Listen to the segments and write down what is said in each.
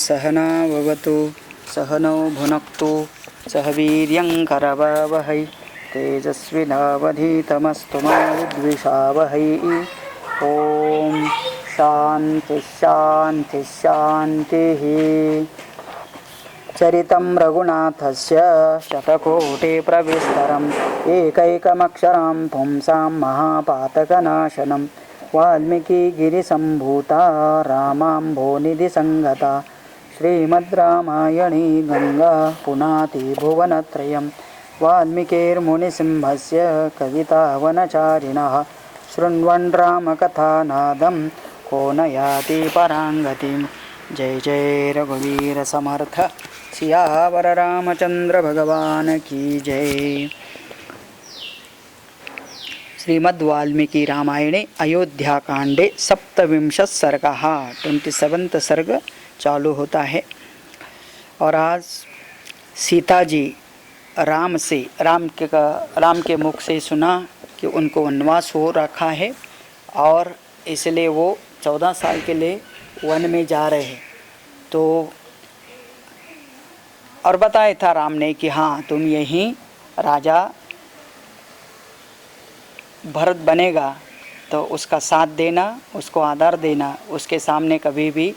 सहना भवतु सहनौ भुनक्तु सह वीर्यं करवावहै तेजस्विनावधीतमस्तु मा विद्विषावहै। ओम शांति शांति शांतिः। चरितं रघुनाथस्य शतकोटिप्रविस्तरम् एकैकमक्षरं पुंसां महापातकनाशनं वाल्मीकिगिरिसम्भूता रामाम्भोनिधिसंगता श्रीमद्रामायणी गंगा पुनाति भुवनत्रयं वाल्मीकिर्मुनिसिंहस्य कवितावनचारिणः शृण्वन् रामकथानादं को न याति पराङ्गतिं। जय जय रघुवीर समर्थ सियावर रामचंद्र भगवान की जय। श्रीमद् वाल्मीकि रामायणे अयोध्या कांडे सप्तविंशः सर्गः 27वां सर्ग चालू होता है। और आज सीता जी राम के मुख से सुना कि उनको वनवास हो रखा है और इसलिए वो 14 साल के लिए वन में जा रहे हैं। तो और बताया था राम ने कि हाँ तुम यहीं राजा भरत बनेगा तो उसका साथ देना, उसको आदर देना, उसके सामने कभी भी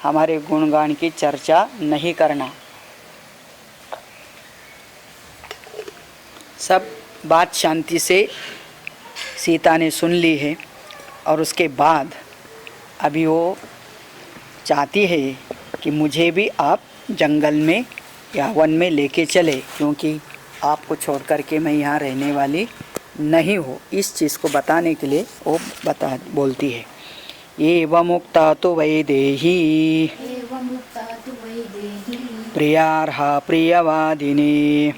हमारे गुणगान की चर्चा नहीं करना। सब बात शांति से सीता ने सुन ली है और उसके बाद अभी वो चाहती है कि मुझे भी आप जंगल में या वन में लेके चले, क्योंकि आपको छोड़ कर के मैं यहाँ रहने वाली नहीं हूँ। इस चीज़ को बताने के लिए वो बोलती है एवमुक्ता तो वैदेही प्रियार्हा प्रियवादिनी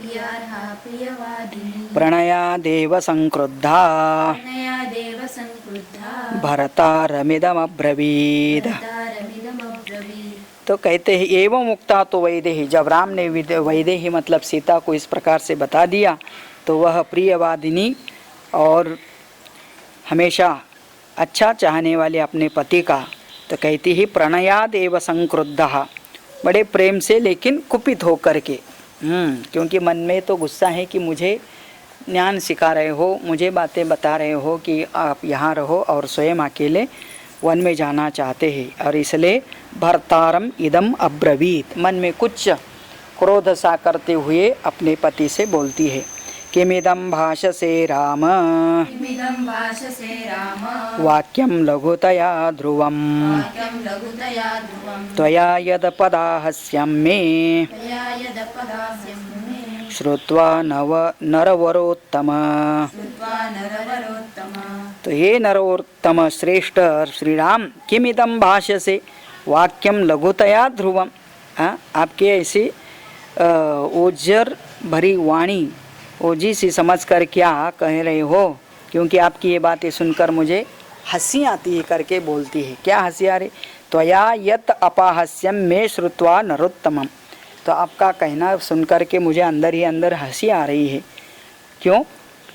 प्रणयादेव संक्रुद्धा भरतारमिदमब्रवीद। तो कहते हैं एवं मुक्ता तो वैदेही, जब राम ने वैदेही मतलब सीता को इस प्रकार से बता दिया तो वह प्रियवादिनी और हमेशा अच्छा चाहने वाले अपने पति का, तो कहती ही प्रणयाद एव संक्रुद्धः, बड़े प्रेम से लेकिन कुपित हो करके, क्योंकि मन में तो गुस्सा है कि मुझे ज्ञान सिखा रहे हो, मुझे बातें बता रहे हो कि आप यहाँ रहो और स्वयं अकेले वन में जाना चाहते हैं, और इसलिए भर्तारम इदम अब्रवीत, मन में कुछ क्रोध सा करते हुए अपने पति से बोलती है किमिदं भाषसे राम वाक्यं लघुतया ध्रुवं त्वया यद पदाहस्यं मे श्रुत्वा नरवरोत्तम। तो ये नरोत्तम श्रेष्ठ श्री राम किमिदं भाषसे वाक्यम लघुतया ध्रुवम, आपके ऐसी ओजर भरी वाणी ओजी सी समझ कर क्या कह रहे हो, क्योंकि आपकी ये बातें सुनकर मुझे हंसी आती है करके बोलती है। क्या हंसी आ रही? त्वया यत अपाहस्यम में श्रुत्वा नरोत्तमम, तो आपका कहना सुनकर के मुझे अंदर ही अंदर हंसी आ रही है। क्यों?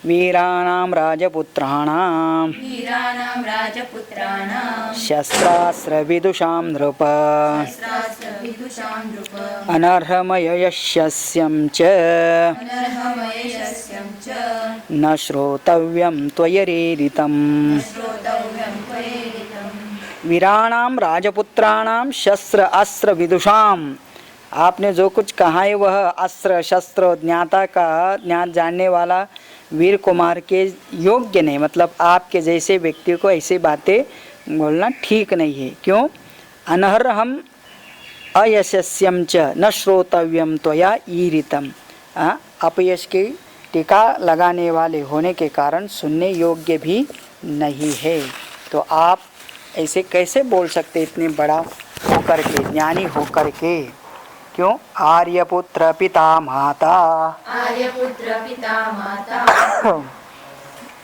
वीराणां राजपुत्राणां शस्त्रास्त्रविदुषां नृप अनर्हमययस्यं च न श्रोतव्यं त्वयरेरितम्। वीराणां राजपुत्राणां शस्त्र अस्त्र विदुषाम, आपने जो कुछ कहा है वह अस्त्र शस्त्र ज्ञाता का ज्ञात जानने वाला वीर कुमार के योग्य नहीं, मतलब आपके जैसे व्यक्ति को ऐसी बातें बोलना ठीक नहीं है। क्यों? अनर्हम अयशस्यम च न श्रोतव्यम त्वया ईरितम, अपयश की टीका लगाने वाले होने के कारण सुनने योग्य भी नहीं है। तो आप ऐसे कैसे बोल सकते इतने बड़ा होकर के, ज्ञानी होकर के? क्यों? आर्यपुत्र पिता माता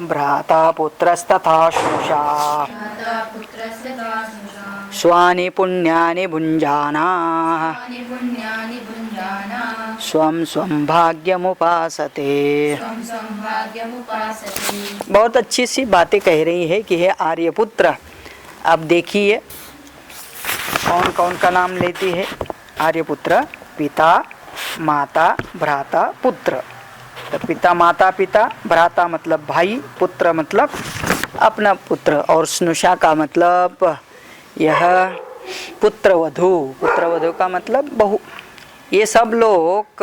भ्राता पुत्रस्तथा शुषा स्वानि पुण्यानि भुञ्जाना स्वं स्वं भाग्यमुपासते। बहुत अच्छी सी बातें कह रही है कि हे आर्यपुत्र, अब देखिए कौन कौन का नाम लेती है। आर्यपुत्र पिता माता भ्राता पुत्र। तो पिता माता पिता, भ्राता मतलब भाई, पुत्र मतलब अपना पुत्र, और स्नुषा का मतलब यह पुत्रवधू। पुत्रवधू का मतलब बहू। ये सब लोग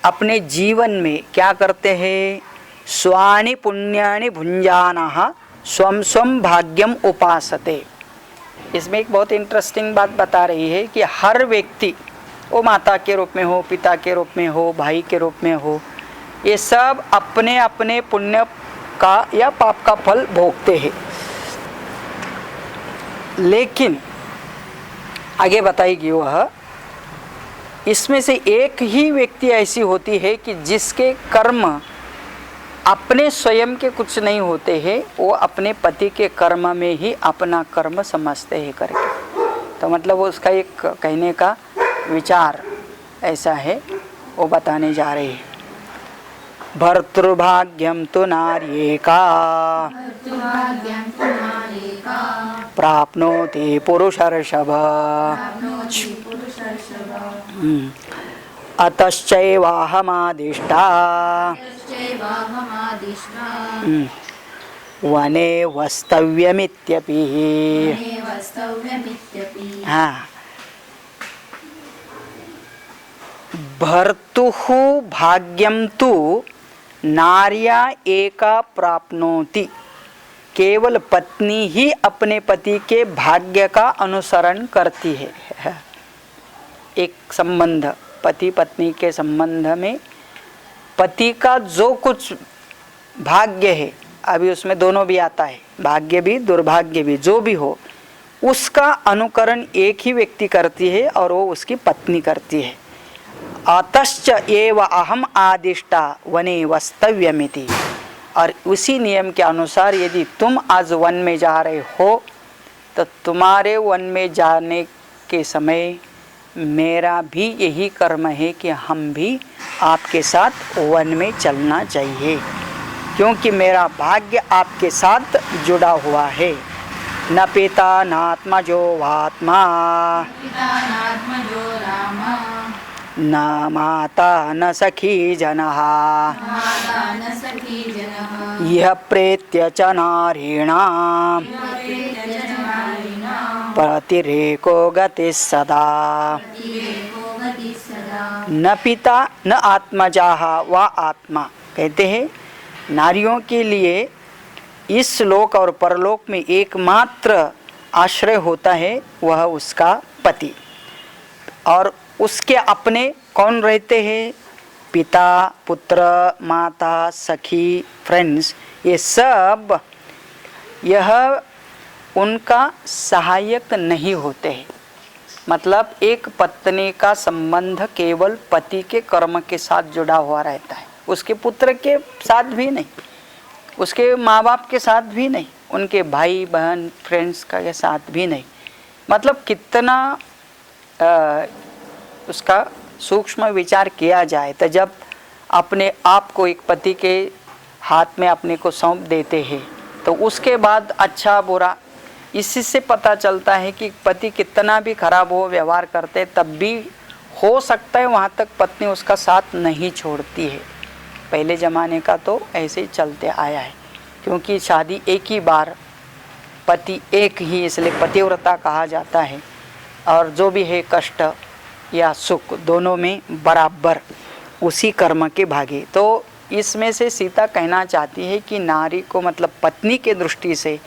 अपने जीवन में क्या करते हैं? स्वानि पुण्यानि भुंजानः स्वं स्वं भाग्यम उपासते। इसमें एक बहुत इंटरेस्टिंग बात बता रही है कि हर व्यक्ति, वो माता के रूप में हो, पिता के रूप में हो, भाई के रूप में हो, ये सब अपने अपने पुण्य का या पाप का फल भोगते हैं। लेकिन आगे बताएगी वह, इसमें से एक ही व्यक्ति ऐसी होती है कि जिसके कर्म अपने स्वयं के कुछ नहीं होते हैं, वो अपने पति के कर्म में ही अपना कर्म समझते हैं करके। तो मतलब उसका एक कहने का विचार ऐसा है, वो बताने जा रहे हैं। भर्तृभाग्यम तो नार्येका प्राप्नोति पुरुषर्षभ अतश्चैवाहमादिष्टा वने वस्तव्यमित्यपि। हाँ, भर्तुः भाग्यम तु नार्या एका प्राप्नोति। केवल पत्नी ही अपने पति के भाग्य का अनुसरण करती है। एक संबंध, पति पत्नी के संबंध में पति का जो कुछ भाग्य है, अभी उसमें दोनों भी आता है, भाग्य भी दुर्भाग्य भी, जो भी हो उसका अनुकरण एक ही व्यक्ति करती है और वो उसकी पत्नी करती है। अतश्च एव अहम आदिष्टा वने वस्तव्यमिति। और उसी नियम के अनुसार यदि तुम आज वन में जा रहे हो तो तुम्हारे वन में जाने के समय मेरा भी यही कर्म है कि हम भी आपके साथ वन में चलना चाहिए, क्योंकि मेरा भाग्य आपके साथ जुड़ा हुआ है। न पिता नात्मजो वात्मा न माता न सखी जनः यह प्रेत्य च नारीणां प्रतिरेको गति सदा। न पिता न आत्मजाः व आत्मा। कहते हैं नारियों के लिए इस लोक और परलोक में एकमात्र आश्रय होता है, वह उसका पति। और उसके अपने कौन रहते हैं? पिता, पुत्र, माता, सखी, फ्रेंड्स, ये सब यह उनका सहायक नहीं होते हैं। मतलब एक पत्नी का संबंध केवल पति के कर्म के साथ जुड़ा हुआ रहता है, उसके पुत्र के साथ भी नहीं, उसके माँ बाप के साथ भी नहीं, उनके भाई बहन फ्रेंड्स का के साथ भी नहीं। मतलब कितना उसका सूक्ष्म विचार किया जाए तो जब अपने आप को एक पति के हाथ में अपने को सौंप देते हैं तो उसके बाद अच्छा बुरा इसी से पता चलता है कि पति कितना भी खराब हो व्यवहार करते तब भी हो सकता है वहाँ तक पत्नी उसका साथ नहीं छोड़ती है। पहले ज़माने का तो ऐसे ही चलते आया है, क्योंकि शादी एक ही बार, पति एक ही, इसलिए पतिव्रता कहा जाता है। और जो भी है कष्ट या सुख दोनों में बराबर उसी कर्म के भागी। तो इसमें से सीता कहना चाहती है कि नारी को मतलब पत्नी के दृष्टि से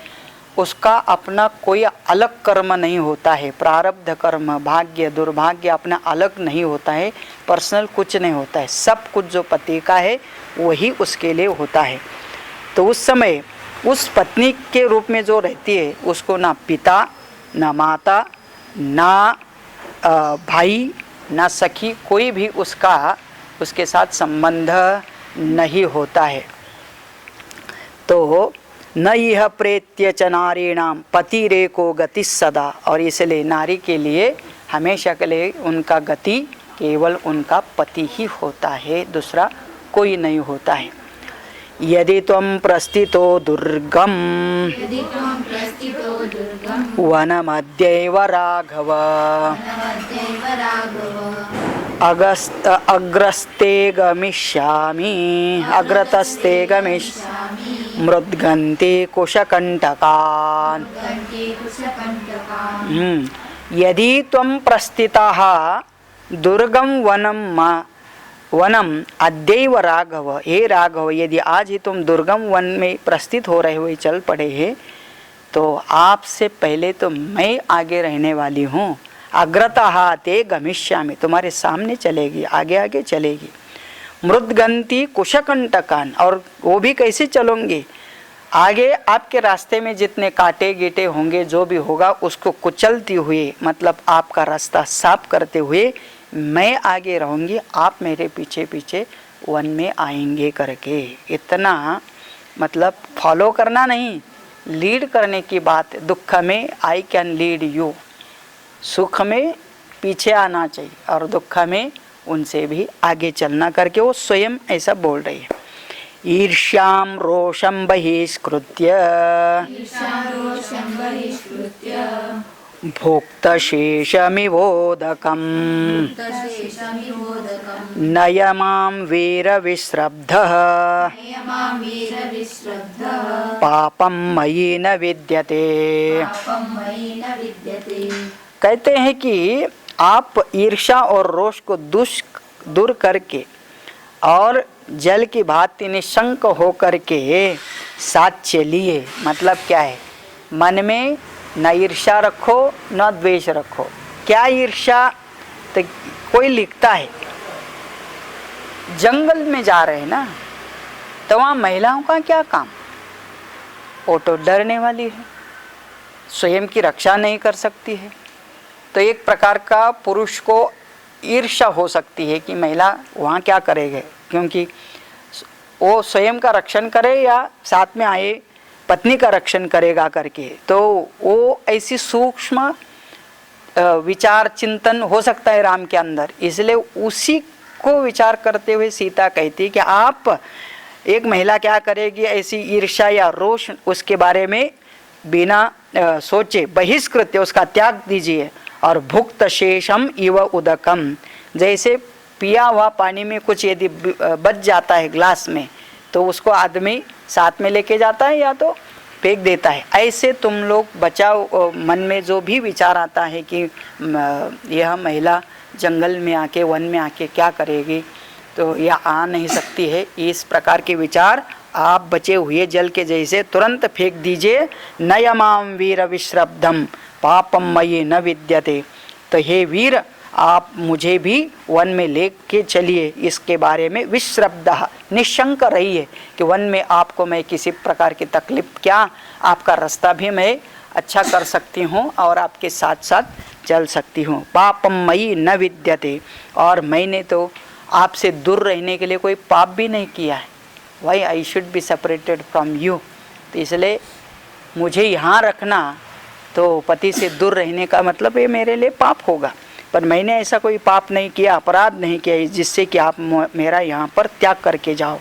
उसका अपना कोई अलग कर्म नहीं होता है, प्रारब्ध कर्म, भाग्य दुर्भाग्य अपना अलग नहीं होता है, पर्सनल कुछ नहीं होता है। सब कुछ जो पति का है वही उसके लिए होता है। तो उस समय उस पत्नी के रूप में जो रहती है उसको ना पिता ना माता ना भाई ना सखी कोई भी उसके साथ संबंध नहीं होता है। तो न यह प्रेत्य च नारीणाम पतिरेको गति सदा। और इसलिए नारी के लिए हमेशा के लिए उनका गति केवल उनका पति ही होता है, दूसरा कोई नहीं होता है। यदि त्वं प्रस्थितो दुर्गम वनमध्यैव राघव अग्रस्ते गमिष्यामि अग्रतस्ते गमिष्यामि मृद्गन्ते कुशकण्टकान्। यदि त्वं प्रस्थितः दुर्गम वनम अद्यैव राघव, हे राघव यदि आज ही तुम दुर्गम वन में प्रस्थित हो रहे हुए चल पड़े हैं तो आपसे पहले तो मैं आगे रहने वाली हूँ। अग्रतः ते गमिष्यामि, तुम्हारे सामने चलेगी, आगे आगे चलेगी। मृद्गन्ति कुशकण्टकान्, और वो भी कैसे चलोगे, आगे आपके रास्ते में जितने कांटे गीटे होंगे जो भी होगा उसको कुचलती हुए, मतलब आपका रास्ता साफ करते हुए मैं आगे रहूँगी, आप मेरे पीछे पीछे वन में आएंगे करके। इतना मतलब फॉलो करना नहीं, लीड करने की बात। दुख में आई कैन लीड यू, सुख में पीछे आना चाहिए और दुख में उनसे भी आगे चलना करके वो स्वयं ऐसा बोल रही है। ईर्ष्याम रोषम बहिष्कृत्य भोक्तशेषमिवोदकम् नयमां वीरविश्रब्धः पापं मयि न विद्यते। कहते हैं कि आप ईर्ष्या और रोष को दूर करके और जल की भांति निशंक होकर के साथ चलिए। मतलब क्या है, मन में न ईर्ष्या रखो न द्वेष रखो। क्या ईर्ष्या, तो कोई लिखता है जंगल में जा रहे हैं ना, तो वहाँ महिलाओं का क्या काम, वो तो डरने वाली है, स्वयं की रक्षा नहीं कर सकती है। तो एक प्रकार का पुरुष को ईर्ष्या हो सकती है कि महिला वहाँ क्या करेंगे, क्योंकि वो स्वयं का रक्षण करे या साथ में आए पत्नी का रक्षण करेगा करके। तो वो ऐसी सूक्ष्म विचार चिंतन हो सकता है राम के अंदर, इसलिए उसी को विचार करते हुए सीता कहती है कि आप एक महिला क्या करेगी, ऐसी ईर्ष्या या रोष उसके बारे में बिना सोचे बहिष्कृत्य उसका त्याग दीजिए। और भुक्त शेषम इव उदकम, जैसे पिया हुआ पानी में कुछ यदि बच जाता है ग्लास में तो उसको आदमी साथ में लेके जाता है या तो फेंक देता है। ऐसे तुम लोग बचाओ, मन में जो भी विचार आता है कि यह महिला जंगल में आके वन में आके क्या करेगी, तो यह आ नहीं सकती है, इस प्रकार के विचार आप बचे हुए जल के जैसे तुरंत फेंक दीजिए। नयमां वीर विश्रब्धम पापम मयि न विद्यते। तो हे वीर, आप मुझे भी वन में लेके चलिए, इसके बारे में विश्रब्धः निशंक रहिए कि वन में आपको मैं किसी प्रकार की तकलीफ, क्या आपका रास्ता भी मैं अच्छा कर सकती हूँ और आपके साथ साथ चल सकती हूँ। पापम मयि न विद्यते, और मैंने तो आपसे दूर रहने के लिए कोई पाप भी नहीं किया है। Why I should be separated from you, तो इसलिए मुझे यहाँ रखना, तो पति से दूर रहने का मतलब ये मेरे लिए पाप होगा। पर मैंने ऐसा कोई पाप नहीं किया, अपराध नहीं किया जिससे कि आप मेरा यहाँ पर त्याग करके जाओ।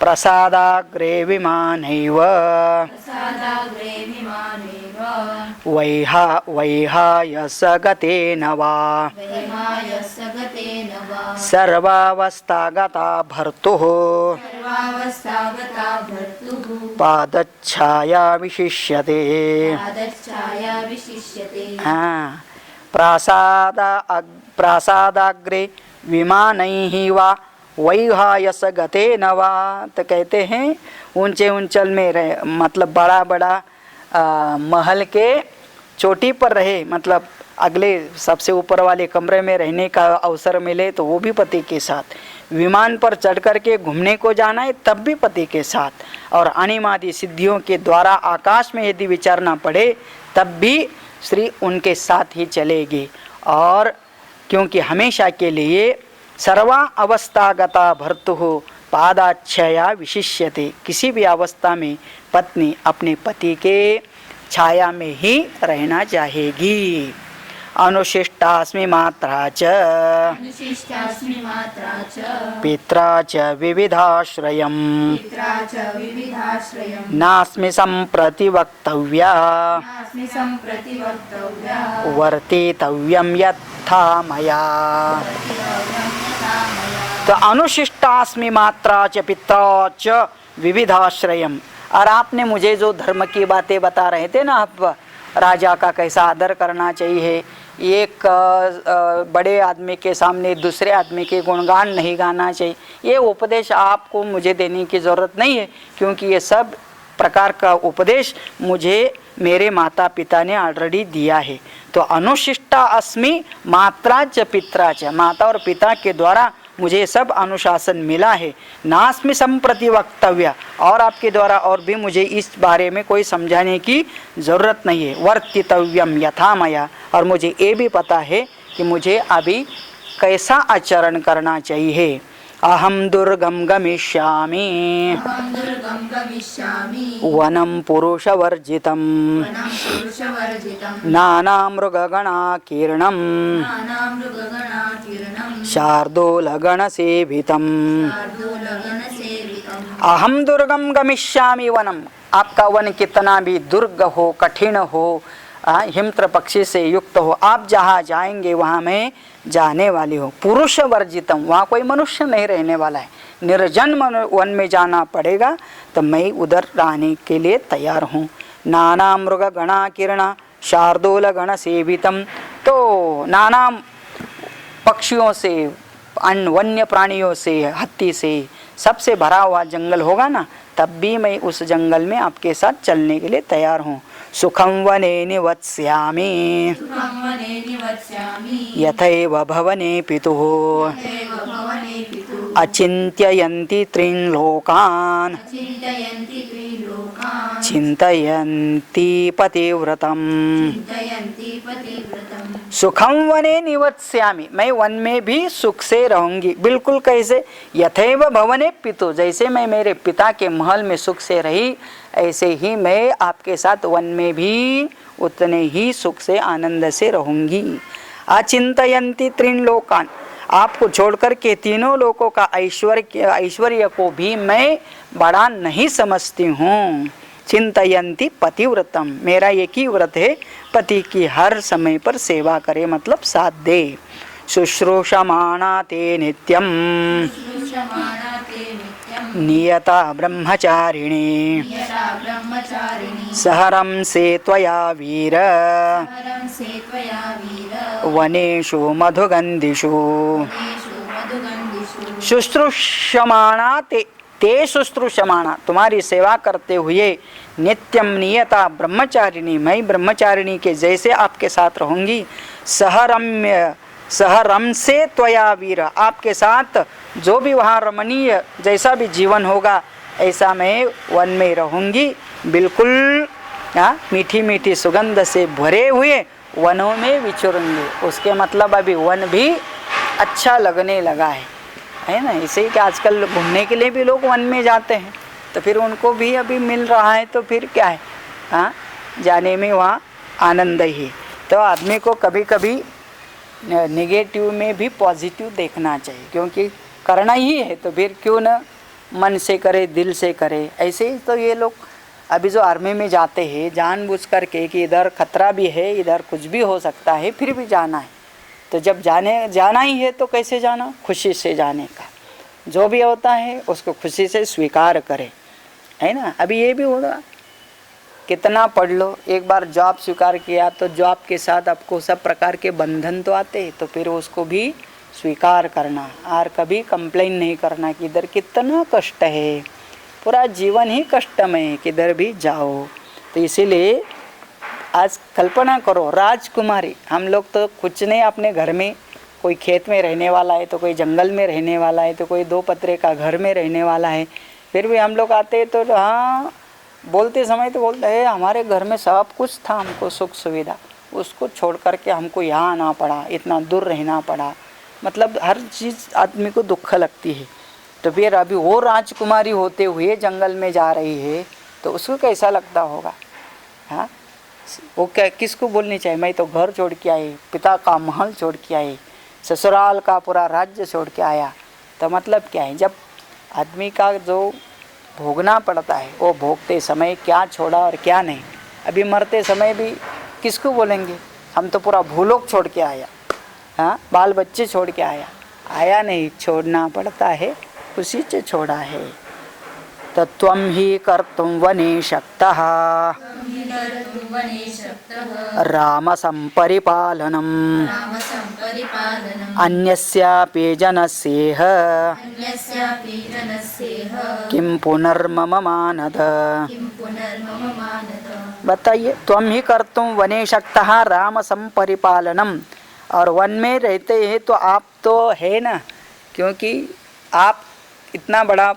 प्रसादाग्रे विमानैव वैहायस गतेन वा सर्वावस्थागता भर्तुः पादच्छाया विशिष्यते। हाँ, प्रासादाग्रे विमानैः वा वैहायस गते नवा, तो कहते हैं ऊंचे ऊंचल में रहे, मतलब बड़ा बड़ा महल के चोटी पर रहे, मतलब अगले सबसे ऊपर वाले कमरे में रहने का अवसर मिले तो वो भी पति के साथ, विमान पर चढ़ करके घूमने को जाना है तब भी पति के साथ, और अनिमादि सिद्धियों के द्वारा आकाश में यदि विचरना पड़े तब भी श्री उनके साथ ही चलेगी। और क्योंकि हमेशा के लिए सर्वा अवस्थागता भर्तुः पादाच्छया विशिष्यते, किसी भी अवस्था में पत्नी अपने पति के छाया में ही रहना चाहेगी। अनुशिष्टास्मि मात्रा च पित्रा च विविधाश्रयम् नास्मि सम्प्रति वक्तव्या वर्तितव्यं यथा मया। तो अनुशिष्टास्मि मात्रा च पित्रा च विविधाश्रयम्। और आपने मुझे जो धर्म की बातें बता रहे थे ना, आप राजा का कैसा आदर करना चाहिए, एक बड़े आदमी के सामने दूसरे आदमी के गुणगान नहीं गाना चाहिए, ये उपदेश आपको मुझे देने की ज़रूरत नहीं है, क्योंकि ये सब प्रकार का उपदेश मुझे मेरे माता पिता ने ऑलरेडी दिया है। तो अनुशिष्टा अस्मि मात्रा च पित्रा च, माता और पिता के द्वारा मुझे सब अनुशासन मिला है। नास्मि संप्रति वक्तव्य, और आपके द्वारा और भी मुझे इस बारे में कोई समझाने की ज़रूरत नहीं है। वर्तितव्यम यथा मया, और मुझे ये भी पता है कि मुझे अभी कैसा आचरण करना चाहिए। अहम दुर्गम गमिष्यामि वनम पुरुषवर्जितम नानामृगगणाकीर्णं शार्दूलगणसेवितम्। अहम दुर्गम गमिष्यामि वनम, आपका वन कितना भी दुर्ग हो, कठिन हो, हिमत्र पक्षी से युक्त हो, आप जहाँ जाएंगे वहाँ मैं जाने वाली हो। पुरुष वर्जितम, वहाँ कोई मनुष्य नहीं रहने वाला है, निर्जन वन में जाना पड़ेगा, तो मैं उधर रहने के लिए तैयार हूँ। नाना मृग गणा किरणा शार्दूल गण सेवितम, तो नाना पक्षियों से, वन्य प्राणियों से, हाथी से सबसे भरा हुआ जंगल होगा ना, तब भी मैं उस जंगल में आपके साथ चलने के लिए तैयार हूँ। सुखं वने निवत्स्यामि यथैव भवने पितुः अचिन्त्ययन्ति त्रीन् लोकान् चिन्तयन्ति पतिव्रतम्। सुखम वने निवत्स्यामि, मैं वन में भी सुख से रहूंगी। बिल्कुल कैसे? यथैव भवने पितु, जैसे मैं मेरे पिता के महल में सुख से रही, ऐसे ही मैं आपके साथ वन में भी उतने ही सुख से आनंद से रहूंगी। अचिंतयन्ति त्रीन् लोकान्, आपको छोड़कर के तीनों लोकों का ऐश्वर्य को भी मैं बड़ा नहीं समझती हूँ। चिंतयन्ति पतिव्रतम, मेरा एक ही व्रत है, पति की हर समय पर सेवा करे, मतलब साथ दे। शुश्रूषमाणा ते नित्यम नियता ब्रह्मचारिणी सहरं से त्वया वीर वनेषु मधुगन्धिषु। शुश्रूषमाणा ते शुश्रूषमाणा, तुम्हारी सेवा करते हुए नित्यम नियता ब्रह्मचारिणी, मैं ब्रह्मचारिणी के जैसे आपके साथ रहूंगी। सहरम से त्वया वीर, आपके साथ जो भी वहाँ रमणीय जैसा भी जीवन होगा ऐसा मैं वन में रहूंगी। बिल्कुल मीठी मीठी सुगंध से भरे हुए वनों में विचरूंगी। उसके मतलब अभी वन भी अच्छा लगने लगा है ना। इसे ही कि आजकल घूमने के लिए भी लोग वन में जाते हैं, तो फिर उनको भी अभी मिल रहा है, तो फिर क्या है, जाने में वहाँ आनंद ही। तो आदमी को कभी कभी नेगेटिव में भी पॉजिटिव देखना चाहिए, क्योंकि करना ही है तो फिर क्यों न मन से करे, दिल से करे। ऐसे ही तो ये लोग अभी जो आर्मी में जाते हैं जानबूझ कर के कि इधर खतरा भी है, इधर कुछ भी हो सकता है, फिर भी जाना है। तो जब जाना ही है तो कैसे जाना? खुशी से जाने का, जो भी होता है उसको खुशी से स्वीकार करें, है ना। अभी ये भी होगा, कितना पढ़ लो, एक बार जॉब स्वीकार किया तो जॉब के साथ आपको सब प्रकार के बंधन तो आते हैं, तो फिर उसको भी स्वीकार करना और कभी कंप्लेन नहीं करना कि इधर कितना कष्ट है, पूरा जीवन ही कष्टमय है, किधर भी जाओ। तो इसीलिए आज कल्पना करो, राजकुमारी, हम लोग तो कुछ नहीं, अपने घर में कोई खेत में रहने वाला है, तो कोई जंगल में रहने वाला है, तो कोई 2 पत्रे का घर में रहने वाला है, फिर भी हम लोग आते हैं तो हाँ बोलते समय तो बोलते हैं हमारे घर में सब कुछ था, हमको सुख सुविधा, उसको छोड़ करके हमको यहाँ आना पड़ा, इतना दूर रहना पड़ा, मतलब हर चीज़ आदमी को दुख लगती है। तो फिर अभी वो राजकुमारी होते हुए जंगल में जा रही है तो उसको कैसा लगता होगा। हाँ, वो क्या किसको बोलनी चाहिए, मैं तो घर छोड़ के आई, पिता का महल छोड़ के आई, ससुराल का पूरा राज्य छोड़ के आया। तो मतलब क्या है, जब आदमी का जो भोगना पड़ता है वो भोगते समय क्या छोड़ा और क्या नहीं। अभी मरते समय भी किसको बोलेंगे, हम तो पूरा भूलोक छोड़ के आया, हाँ बाल बच्चे छोड़ के आया नहीं, छोड़ना पड़ता है, उसी से छोड़ा है। तत्वं ही कर्तुं वने शक्तः राम संपरिपालनम् अन्यस्यापि जनस्येह किं पुनर्मम मानद। बताइए, त्वं ही कर्तुं वने शक्तः राम संपरिपालनम्, और वन में रहते हैं तो आप तो है ना, क्योंकि आप इतना बड़ा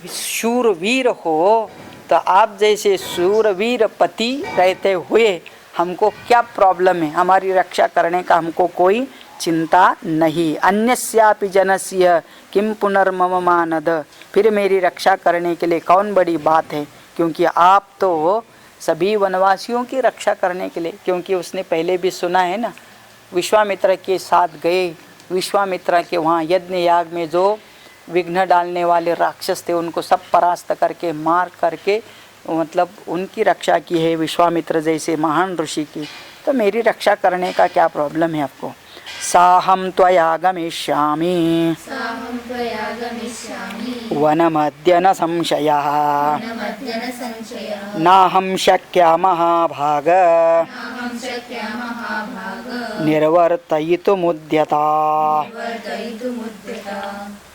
शूरवीर हो, तो आप जैसे शूरवीर पति रहते हुए हमको क्या प्रॉब्लम है, हमारी रक्षा करने का हमको कोई चिंता नहीं। अन्यस्यापि जनस्य किम पुनर्मम मानद, फिर मेरी रक्षा करने के लिए कौन बड़ी बात है, क्योंकि आप तो सभी वनवासियों की रक्षा करने के लिए, क्योंकि उसने पहले भी सुना है ना, विश्वामित्र के साथ गए, विश्वामित्र के वहाँ यज्ञ याग में जो विघ्न डालने वाले राक्षस थे उनको सब परास्त करके मार करके मतलब उनकी रक्षा की है विश्वामित्र जैसे महान ऋषि की। तो मेरी रक्षा करने का क्या प्रॉब्लम है आपको। साहं त्वया गमिष्यामि वनमद्य न संशयः नाहं शक्या महाभाग निर्वर्तयितुमुद्यता।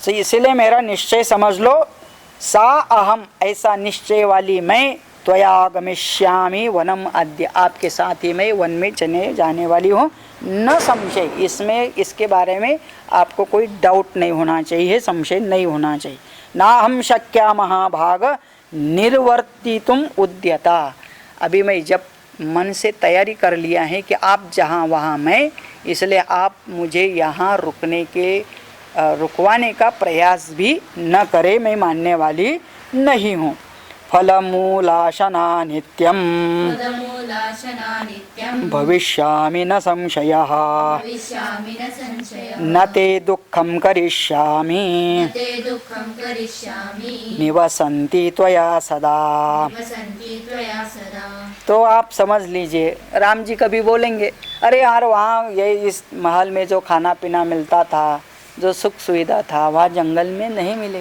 तो इसलिए मेरा निश्चय समझ लो, सा अहम ऐसा निश्चय वाली मैं, त्वया गमिष्यामि वनम अद्य आपके साथ ही मैं वन में चले जाने वाली हूँ, न संशय, इसमें इसके बारे में आपको कोई डाउट नहीं होना चाहिए, संशय नहीं होना चाहिए। ना हम शक्या महाभाग निर्वर्तितुम उद्यता। अभी मैं जब मन से तैयारी कर लिया है कि आप जहाँ वहाँ मैं, इसलिए आप मुझे यहाँ रुकवाने का प्रयास भी न करे, मैं मानने वाली नहीं हूँ। फलमूलाशना नित्यं भविष्यामि न संशयः न ते दुःखं करिष्यामि निवसन्ति त्वया सदा। तो आप समझ लीजिए, राम जी कभी बोलेंगे अरे यार वहाँ ये इस महल में जो खाना पीना मिलता था, जो सुख सुविधा था, वहाँ जंगल में नहीं मिले।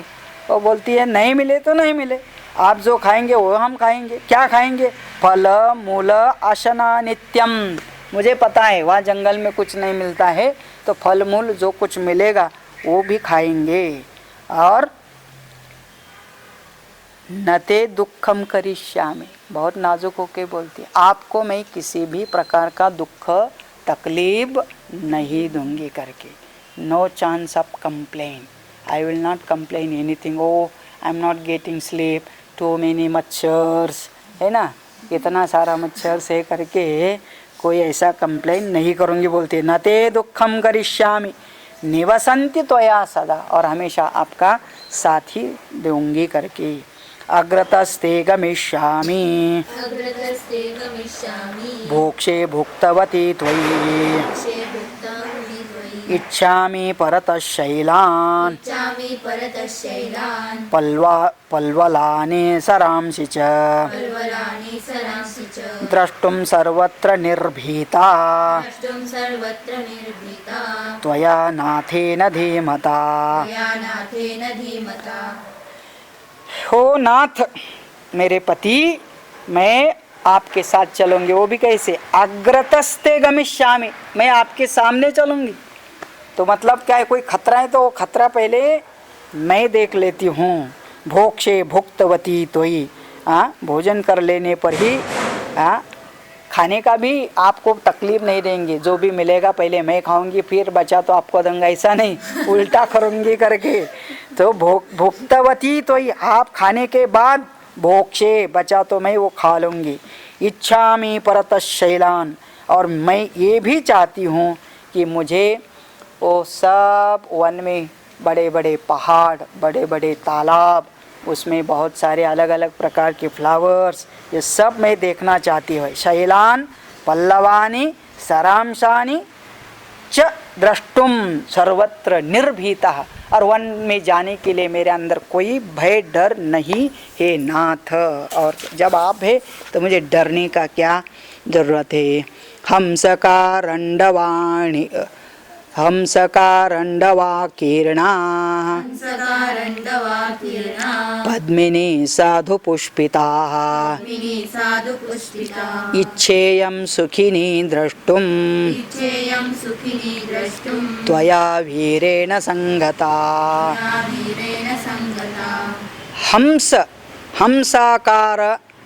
वो बोलती है नहीं मिले तो नहीं मिले, आप जो खाएंगे वो हम खाएंगे। क्या खाएंगे? फल मूल आशना नित्यम। मुझे पता है वहाँ जंगल में कुछ नहीं मिलता है, तो फल मूल जो कुछ मिलेगा वो भी खाएंगे। और नते दुखम करिष्यामि, बहुत नाजुक होके बोलती है, आपको मैं किसी भी प्रकार का दुख तकलीफ नहीं दूंगी करके। No chance of complain, I will not complain anything. Oh I am not getting sleep, too many मच्छर्स, है ना, इतना सारा मच्छर से करके कोई ऐसा कंप्लेन नहीं करूँगी बोलते। न ते दुखम करिष्यामि निवसन्ति त्वया सदा, और हमेशा आपका साथ ही दूंगी करके। अग्रतस्ते गमिष्यामि भोक्षे भुक्तवती त्वयि इच्छामि परतः शैलान् पल्वलानि सरांसि च द्रष्टुं सर्वत्र निर्भीता त्वया नाथेन धीमता। हो नाथ मेरे पति, मैं आपके साथ चलूंगी, वो भी कैसे? अग्रतस्ते गमिष्यामि, मैं आपके सामने चलूंगी। तो मतलब क्या है, कोई खतरा है तो वो खतरा पहले मैं देख लेती हूँ। भोक्षे भुक्तवती त्वयि, भोजन कर लेने पर ही खाने का भी आपको तकलीफ नहीं देंगे, जो भी मिलेगा पहले मैं खाऊंगी फिर बचा तो आपको दूंगा, ऐसा नहीं, उल्टा करूंगी करके। तो भुक्तवती त्वयि, आप खाने के बाद भोक्षे बचा तो मैं वो खा लूँगी। इच्छामि परतः शैलान, और मैं ये भी चाहती हूँ कि मुझे वो सब वन में बड़े बड़े पहाड़, बड़े बड़े तालाब, उसमें बहुत सारे अलग अलग प्रकार के फ्लावर्स, ये सब मैं देखना चाहती हूँ। शैलान पल्लवानि सरांशानि च द्रष्टुम सर्वत्र निर्भीतः, और वन में जाने के लिए मेरे अंदर कोई भय डर नहीं है नाथ। और जब आप है तो मुझे डरने का क्या ज़रूरत है। हंसकारंडवाणी हंसकारंडवाकीर्णा पद्मिनी साधु पुष्पिता इच्छेयं सुखिनी द्रष्टुम त्वया वीरेण संगता। हंस हंसाकार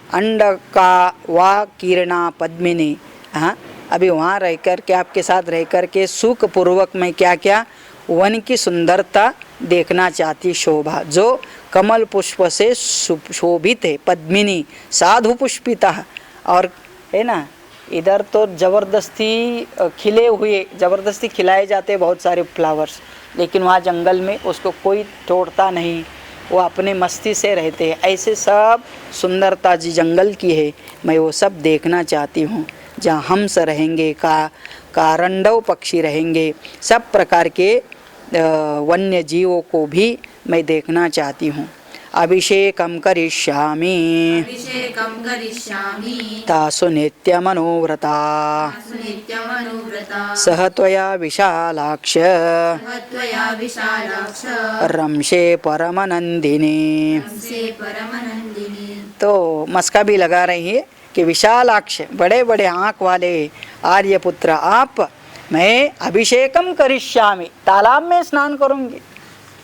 अंडका वा किरणा पद्मिनी। हाँ, अभी वहाँ रह कर के आपके साथ रह कर के सुख पूर्वक मैं क्या क्या वन की सुंदरता देखना चाहती, शोभा जो कमल पुष्प से शोभित है। पद्मिनी साधु पुष्पिता, और है ना इधर तो ज़बरदस्ती खिले हुए, ज़बरदस्ती खिलाए जाते बहुत सारे फ्लावर्स, लेकिन वहाँ जंगल में उसको कोई तोड़ता नहीं, वो अपने मस्ती से रहते हैं। ऐसे सब सुंदरता जी जंगल की है, मैं वो सब देखना चाहती हूँ। जहाँ हंस रहेंगे, कारंडव पक्षी रहेंगे, सब प्रकार के वन्य जीवों को भी मैं देखना चाहती हूँ। अभिषेकं करिष्यामि तासु नित्यमनोव्रता सह त्वया विशालाक्ष रंशे परमनंदिनी। तो मस्का भी लगा रही है कि विशालाक्ष, बड़े बड़े आँख वाले आर्यपुत्र आप, मैं अभिषेकम करिष्यामि, तालाब में स्नान करूँगी।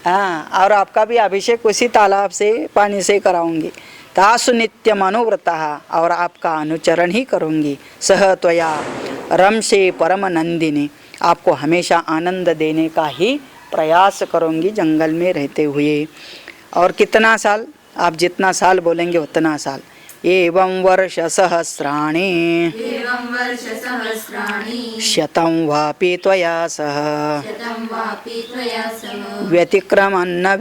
हाँ, और आपका भी अभिषेक उसी तालाब से पानी से कराऊंगी। तासु नित्यम अनुव्रतः, और आपका अनुचरण ही करूँगी। सह त्वया रमसे परम नंदिनी, आपको हमेशा आनंद देने का ही प्रयास करूँगी जंगल में रहते हुए। और कितना साल, आप जितना साल बोलेंगे उतना साल। एवं वर्ष सहस्राणि शतं वापि त्वया सह व्यतिक्रमन्न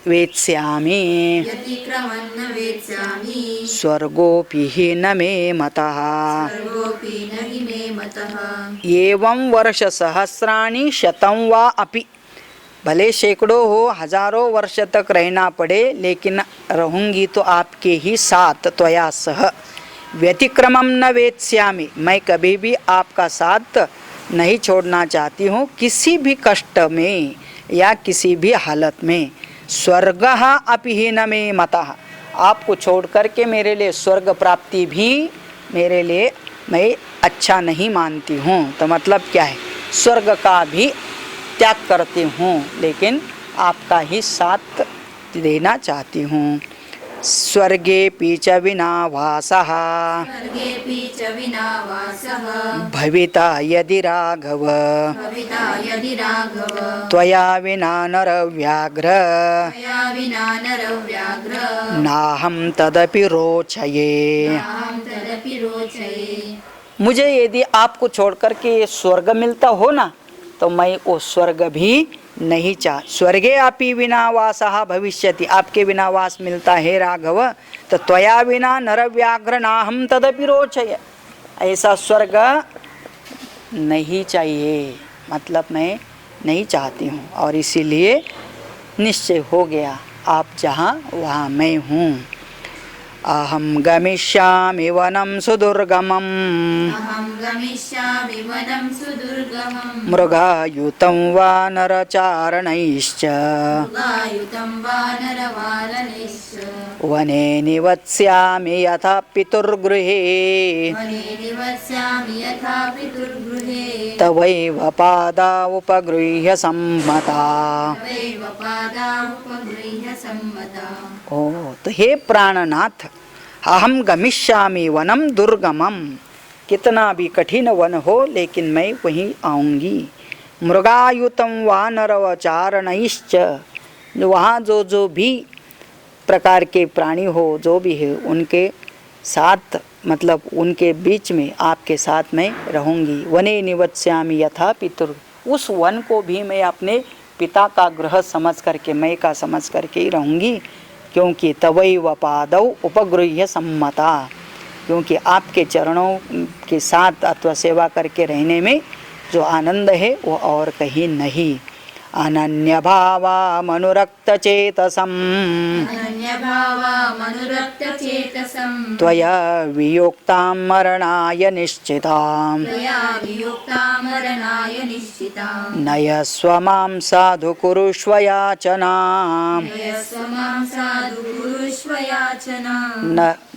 वेत्स्यामि स्वर्गोऽपि हि न मे मतः। एवं वर्ष सहस्राणि शतं वा अपि, भले सैकड़ों हो, हजारों वर्ष तक रहना पड़े, लेकिन रहूँगी तो आपके ही साथ। त्वया सह व्यतिक्रमं न वेत्स्यामि, मैं कभी भी आपका साथ नहीं छोड़ना चाहती हूँ किसी भी कष्ट में या किसी भी हालत में। स्वर्गः अपि हि न मे मतः, आपको छोड़ करके मेरे लिए स्वर्ग प्राप्ति भी मेरे लिए मैं अच्छा नहीं मानती हूँ। तो मतलब क्या है, स्वर्ग का भी त्याग करती हूँ, लेकिन आपका ही साथ देना चाहती हूँ। स्वर्गे पीच विना वासः भविता यदि राघव त्वया विना नरव्याघ्र नाहं तदपि रोचये। मुझे यदि आपको छोड़ कर के ये स्वर्ग मिलता हो ना, तो मैं वो स्वर्ग भी नहीं चाह। स्वर्गे अपि विना वासः भविष्यति, आपके बिना वास मिलता है राघव, तो त्वया विना नरव्याघ्र नाहं तदपि रोचये, ऐसा स्वर्ग नहीं चाहिए, मतलब मैं नहीं चाहती हूँ। और इसीलिए निश्चय हो गया, आप जहाँ वहाँ मैं हूँ। अहं गमिष्यामि वनं सुदुर्गमं मृगायुतं वानरचारणैश्च वने निवत्स्यामि यथा पितुर्गृहे तवैव पादा उपगृह्य सम्मता। ओ, तो हे प्राणनाथ, अहम गमिष्यामि वनम दुर्गमम, कितना भी कठिन वन हो लेकिन मैं वहीं आऊँगी। मृगायुतम वानरवचारणैश्च, वहाँ जो भी प्रकार के प्राणी हो, जो भी है उनके साथ, मतलब उनके बीच में आपके साथ मैं रहूँगी। वने निवत्स्यामि यथा पितुर, उस वन को भी मैं अपने पिता का गृह समझ करके, मैं का समझ करके ही रहूँगी। क्योंकि तवैव पादौ उपगृह्य सम्मता, क्योंकि आपके चरणों के साथ अथवा सेवा करके रहने में जो आनंद है वो और कहीं नहीं। अनन्य भावा मनुरक्त चेतसम त्वया वियोक्तां मरणाय निश्चितां नयस्व मां साधु कुरुष्व याचनां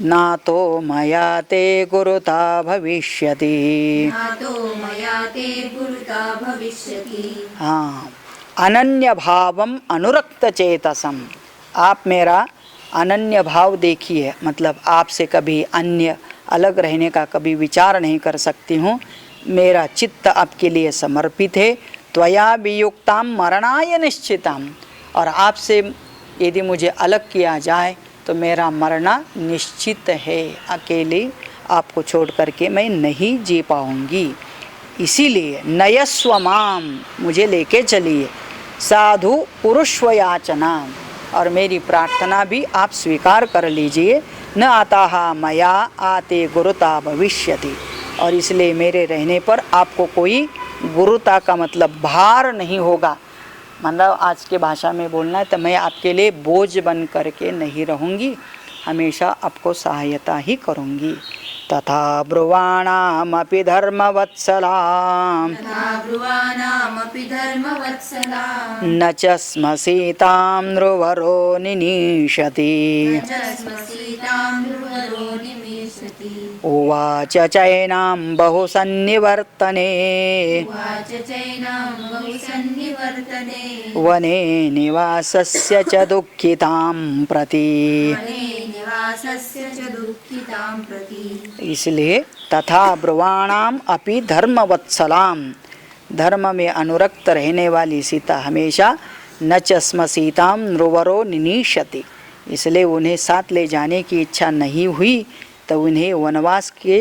नातो मया ते गुरुता भविष्यति। हाँ, अनन्य भावम अनुरक्त चेतसम, आप मेरा अनन्य भाव देखिए, मतलब आपसे कभी अन्य अलग रहने का कभी विचार नहीं कर सकती हूँ। मेरा चित्त आपके लिए समर्पित है। त्वया वियुक्ताम मरणाय निश्चिताम, और आपसे यदि मुझे अलग किया जाए तो मेरा मरना निश्चित है। अकेले आपको छोड़ करके मैं नहीं जी पाऊँगी। इसीलिए नयस्व माम, मुझे लेके चलिए, साधु पुरुष्व याचना, और मेरी प्रार्थना भी आप स्वीकार कर लीजिए। न आता मया आते गुरुता भविष्यति, और इसलिए मेरे रहने पर आपको कोई गुरुता का मतलब भार नहीं होगा। मतलब आज के भाषा में बोलना है तो मैं आपके लिए बोझ बन करके नहीं रहूँगी, हमेशा आपको सहायता ही करूँगी। तथा ब्रुवाणामपि धर्मवत्सलां न च स्म सीतां नृवरो निनीशति। उवाच चैनां बहुसन्निवर्तने वने निवासस्य च दुःखितां प्रति। इसलिए तथा ब्रुवाणाम अपि धर्मवत्सलाम, धर्म में अनुरक्त रहने वाली सीता हमेशा न च स्म सीतां नृवरो निनीशति, इसलिए उन्हें साथ ले जाने की इच्छा नहीं हुई तो उन्हें वनवास के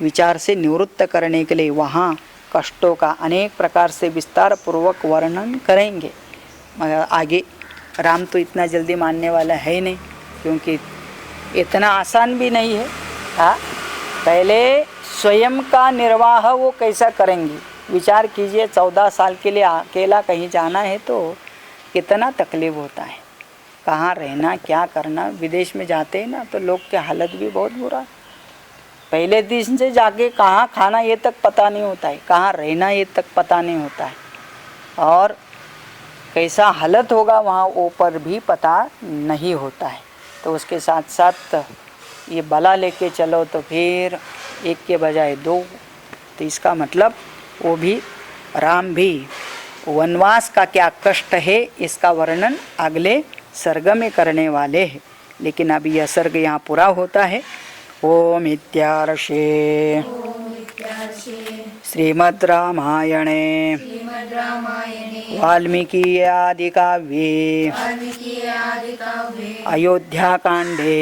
विचार से निवृत्त करने के लिए वहाँ कष्टों का अनेक प्रकार से विस्तार पूर्वक वर्णन करेंगे। मगर आगे राम तो इतना जल्दी मानने वाला है नहीं, क्योंकि इतना आसान भी नहीं है। हाँ, पहले स्वयं का निर्वाह वो कैसा करेंगी, विचार कीजिए। 14 साल के लिए अकेला कहीं जाना है तो कितना तकलीफ होता है, कहाँ रहना, क्या करना। विदेश में जाते हैं ना तो लोग की हालत भी बहुत बुरा, पहले दिन से जाके कहाँ खाना ये तक पता नहीं होता है, कहाँ रहना ये तक पता नहीं होता है, और कैसा हालत होगा वहाँ ऊपर भी पता नहीं होता है। तो उसके साथ साथ ये बला लेके चलो तो फिर एक के बजाय 2, तो इसका मतलब वो भी राम भी वनवास का क्या कष्ट है इसका वर्णन अगले सर्ग में करने वाले हैं। लेकिन अभी यह सर्ग यहाँ पूरा होता है। ओम इत्यार्षे श्रीमद् रामायणे वाल्मीकि आदि काव्ये अयोध्याकाण्डे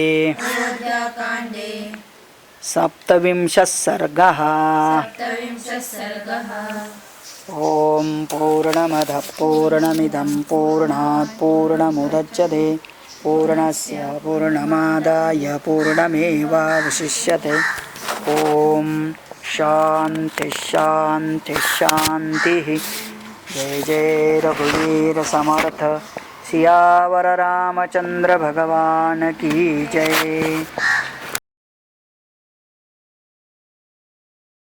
सप्तविंशः सर्गः। ओम पूर्णमदः पूर्णमिदं पूर्णात् पूर्णमुदच्यते पूर्णस्य पूर्णमादाय पूर्णमेवावशिष्यते। ओम शांति शांति शांति। जय जय रघुवीर समर्थ सियावर रामचंद्र भगवान की जय।